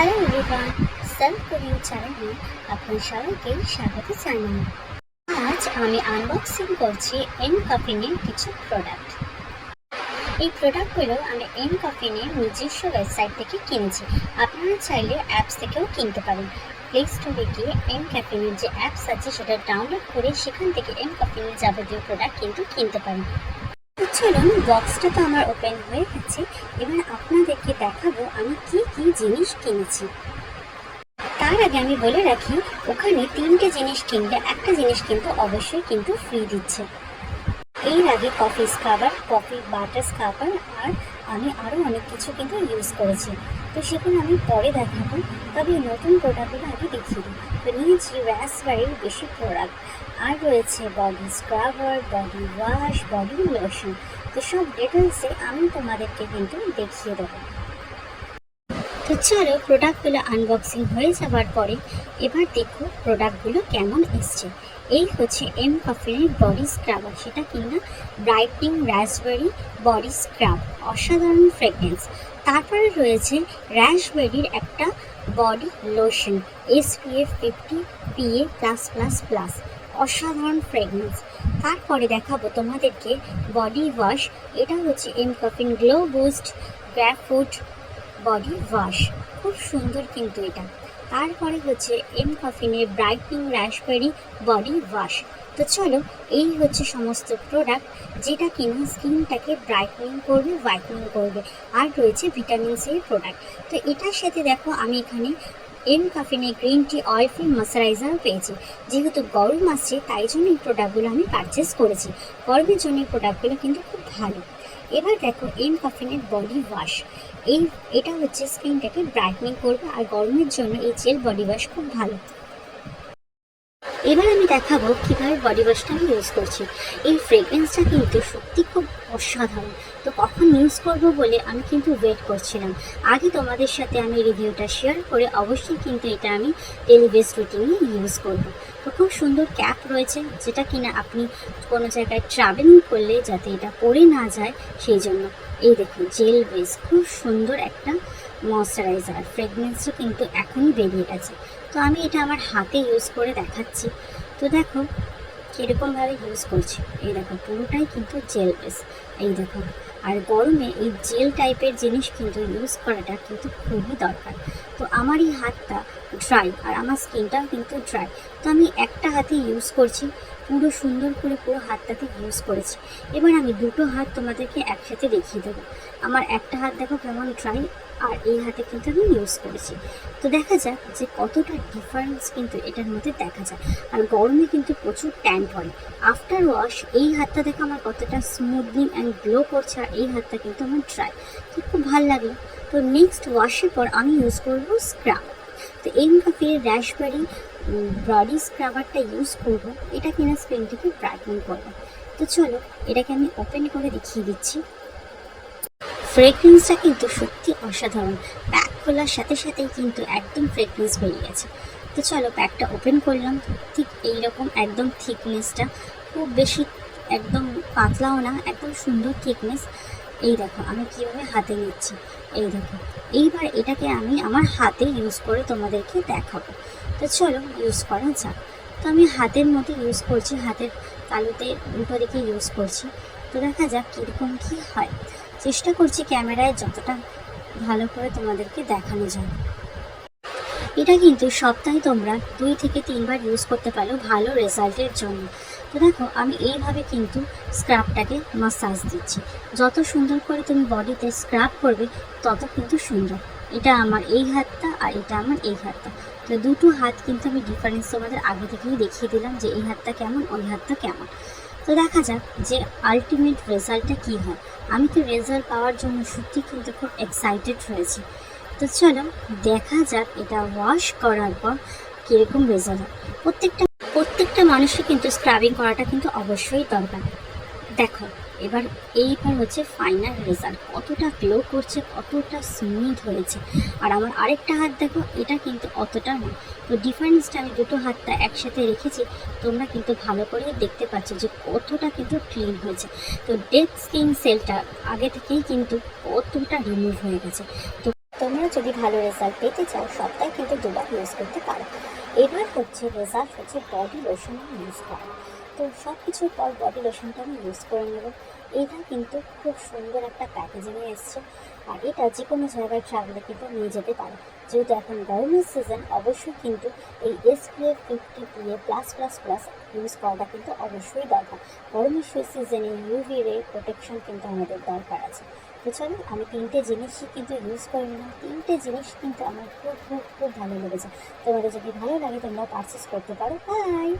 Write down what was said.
Hello everyone, self review চ্যানেলে আপনার সবাইকে স্বাগত জানাই। আজ আমি আনবক্সিং করছি এন কফিনের কিছু প্রোডাক্ট। এই প্রোডাক্টগুলো আমি এন কফিনের নিজস্ব ওয়েবসাইট থেকে কিনেছি। আপনারা চাইলে অ্যাপস থেকেও কিনতে পারেন। প্লে স্টোরে গিয়ে এন কফিনের যে অ্যাপস আছে সেটা ডাউনলোড করে সেখান থেকে এন কফিনের যাবতীয় প্রোডাক্ট কিন্তু কিনতে পারেন। তো চলুন, বক্সটা তো আমার ওপেন হয়ে গেছে। এবার আপনাদেরকে দেখাবো আমি কি কি জিনিস কিনেছি। তার আগে আমি বলে রাখি, ওখানে 3টে জিনিস কিনলে একটা জিনিস কিন্তু অবশ্যই কিন্তু ফ্রি দিচ্ছে। এর আগে coffee scrubber, coffee butter scrubber আর আমি আরও অনেক কিছু কিন্তু ইউজ করেছি। তো সেগুলো আমি পরে দেখাবো, তবে নতুন প্রোডাক্টগুলো আগে দেখিয়ে দিই। তো নিয়েছি রাসবেরির বেশি প্রোডাক্ট, আর রয়েছে body scrubber, body wash, body lotion. তো সব ডিটেলসে আমি তোমাদেরকে কিন্তু দেখিয়ে দেবো। তো চলো, প্রোডাক্টগুলো আনবক্সিং হয়ে যাওয়ার পরে এবার দেখো প্রোডাক্টগুলো কেমন এসছে। এই হচ্ছে এন কফিনের বডি স্ক্রাবার, সেটা কিনা ব্রাইটনিং রাসবেরি বডি স্ক্রাব, অসাধারণ ফ্রেগরেন্স। তারপরে রয়েছে রাসবেরির একটা বডি লোশন SPF 50 PA+++, অসাধারণ ফ্রেগরেন্স। তারপরে দেখাবো তোমাদেরকে বডি ওয়াশ, এটা হচ্ছে M caffeine glow boost grapefruit body wash, খুব সুন্দর কিন্তু এটা। তারপরে হচ্ছে এম কফিনের ব্রাইটনিং রাসবেরি বডি ওয়াশ। তো চলো, এই হচ্ছে সমস্ত প্রোডাক্ট যেটা কিনা স্কিনটাকে ব্রাইটনিং করবে, হোয়াইটনিং করবে। আর রয়েছে ভিটামিন সি প্রোডাক্ট। তো এটার সাথে দেখো আমি এখানে এম কফিনের green tea oil free moisturiser পেয়েছি। যেহেতু গরম আসছে তাই জন্য এই প্রোডাক্টগুলো আমি পারচেস করেছি। গরমের জন্য এই প্রোডাক্টগুলো কিন্তু খুব ভালো। এবার দেখো এম কফিনের বডি ওয়াশ, এটা হচ্ছে স্কিনটাকে ব্রাইটনিং করবে, আর গরমের জন্য এই জেল বডি ওয়াশ খুব ভালো। এবার আমি দেখাবো কিভাবে বডি ওয়াশটা আমি ইউজ করছি। এই ফ্রেগরেন্সটা কিন্তু সত্যি খুব অসাধারণ। তো কখন ইউজ করব বলে আমি কিন্তু ওয়েট করছিলাম। আগে তোমাদের সাথে আমি রিভিউটা শেয়ার করে অবশ্যই কিন্তু এটা আমি ডেলি বেস রুটিনে ইউজ করব। তো খুব সুন্দর ক্যাপ রয়েছে, যেটা কিনা আপনি কোনো জায়গায় ট্রাভেলিং করলে যাতে এটা পড়ে না যায় সেই জন্য। এই দেখুন, জেল বেস, খুব সুন্দর একটা ময়শ্চারাইজার, ফ্রেগরেন্সও কিন্তু এখনই বেরিয়ে গেছে। তো আমি এটা আমার হাতে ইউজ করে দেখাচ্ছি। তো দেখো কীরকমভাবে ইউজ করছি। এই দেখো পুরোটাই কিন্তু জেল বেস, এই দেখো। আর গরমে এই জেল টাইপের জিনিস কিন্তু ইউজ করাটা কিন্তু খুবই দরকার। তো আমার এই হাতটা ড্রাই আর আমার স্কিনটাও কিন্তু ড্রাই, তো আমি একটা হাতে ইউজ করছি, পুরো সুন্দর করে পুরো হাতটাতে ইউজ করেছি। এবার আমি দুটো হাত তোমাদেরকে একসাথে দেখিয়ে দেবো। আমার একটা হাত দেখো কেমন ড্রাই, আর এই হাতে কিন্তু আমি ইউজ করেছি। তো দেখা যাক যে কতটা ডিফারেন্স কিন্তু এটার মধ্যে দেখা যায়। আর গরমে কিন্তু প্রচুর ট্যান পড়ে। আফটার ওয়াশ এই হাতটা দেখো আমার কতটা স্মুথনিং অ্যান্ড গ্লো করছে, আর এই হাতটা কিন্তু আমার ড্রাই। তো খুব ভালো লাগলো। তো নেক্সট ওয়াশের পর আমি ইউজ করবো স্ক্রাব। তো এম কফির রাসবেরি বডি স্ক্রাবারটা ইউজ করবো, এটা কিনা স্কিনটাকে ব্রাইটনিং করবে। তো চলো, এটাকে আমি ওপেন করে দেখিয়ে দিচ্ছি। ফ্রেগরেন্সটা কিন্তু সত্যি অসাধারণ। প্যাক খোলার সাথে সাথেই কিন্তু একদম ফ্রেগরেন্স বেরিয়ে গেছে। তো চলো, প্যাকটা ওপেন করলাম। ঠিক এইরকম একদম থিকনেসটা, খুব বেশি একদম পাতলাও না, একদম সুন্দর থিকনেস। এই দেখো আমি কীভাবে হাতে নিচ্ছি, এই দেখো। এইবার এটাকে আমি আমার হাতে ইউজ করে তোমাদেরকে দেখাবো। তো চলো ইউজ করা যাক। তো আমি হাতের মধ্যে ইউজ করছি, হাতের তালুতে উল্টো দিকে ইউজ করছি। তো দেখা যাক কীরকম কী হয়। চেষ্টা করছি ক্যামেরায় যতটা ভালো করে তোমাদেরকে দেখানো যায়। এটা কিন্তু সপ্তাহে তোমরা 2 থেকে 3 বার ইউজ করতে পারো ভালো রেজাল্টের জন্য। তো দেখো আমি এইভাবে কিন্তু স্ক্রাবটাকে মাসাজ দিচ্ছি। যত সুন্দর করে তুমি বডিতে স্ক্রাব করবে তত কিন্তু সুন্দর। এটা আমার এই হাতটা আর এটা আমার এই হাতটা। তো দুটো হাত কিন্তু আমি ডিফারেন্স তোমাদের আগে থেকেই দেখিয়ে দিলাম যে এই হাতটা কেমন, ওই হাতটা কেমন। তো দেখা যাক যে আলটিমেট রেজাল্টটা কী হয়। আমি তো রেজাল্ট পাওয়ার জন্য সত্যি কিন্তু খুব এক্সাইটেড হয়েছি। তো চলো দেখা যাক এটা ওয়াশ করার পর কীরকম রেজাল্ট হয়। প্রত্যেকটা মানুষই কিন্তু স্ক্রাবিং করাটা কিন্তু অবশ্যই দরকার। দেখো এইবার হচ্ছে ফাইনাল রেজাল্ট, কতটা গ্লো করছে, কতটা স্মুথ হয়েছে। আর আমার আরেকটা হাত দেখো, এটা কিন্তু অতটা নয়। তো ডিফারেন্সটা আমি দুটো হাতটা একসাথে রেখেছি, তোমরা কিন্তু ভালো করে দেখতে পাচ্ছ যে কতটা কিন্তু ক্লিন হয়েছে। তো ডেড স্কিন সেলটা আগে থেকেই কিন্তু কতটা রিমুভ হয়ে গেছে। তো তোমরা যদি ভালো রেজাল্ট পেতে চাও সপ্তাহে কিন্তু দুবার ইউজ করতে পারো। এবার হচ্ছে রেজাল্ট হচ্ছে বডি লোশন ইউজ করা। তো সব কিছুর পর বডি লোশনটা আমি ইউজ করে নেব। এটা কিন্তু খুব সুন্দর একটা প্যাকেজিংয়ে এসছে, আর এটা যে কোনো জায়গায় ট্রাভেলে কিন্তু নিয়ে যেতে পারো। যেহেতু এখন গরমের সিজন, অবশ্যই কিন্তু এই SPF 50 PA plus plus plus use করাটা কিন্তু অবশ্যই দরকার। গরমের সিজনে ইউভি রে প্রোটেকশন কিন্তু আমাদের দরকার আছে। তো চলো, আমি 3টে জিনিসই কিন্তু ইউজ করে নিলাম। 3টে জিনিস কিন্তু আমার খুব খুব খুব ভালো লেগেছে। তোমাদের যদি ভালো লাগে তোমরা পারচেস করতে পারো। বাই।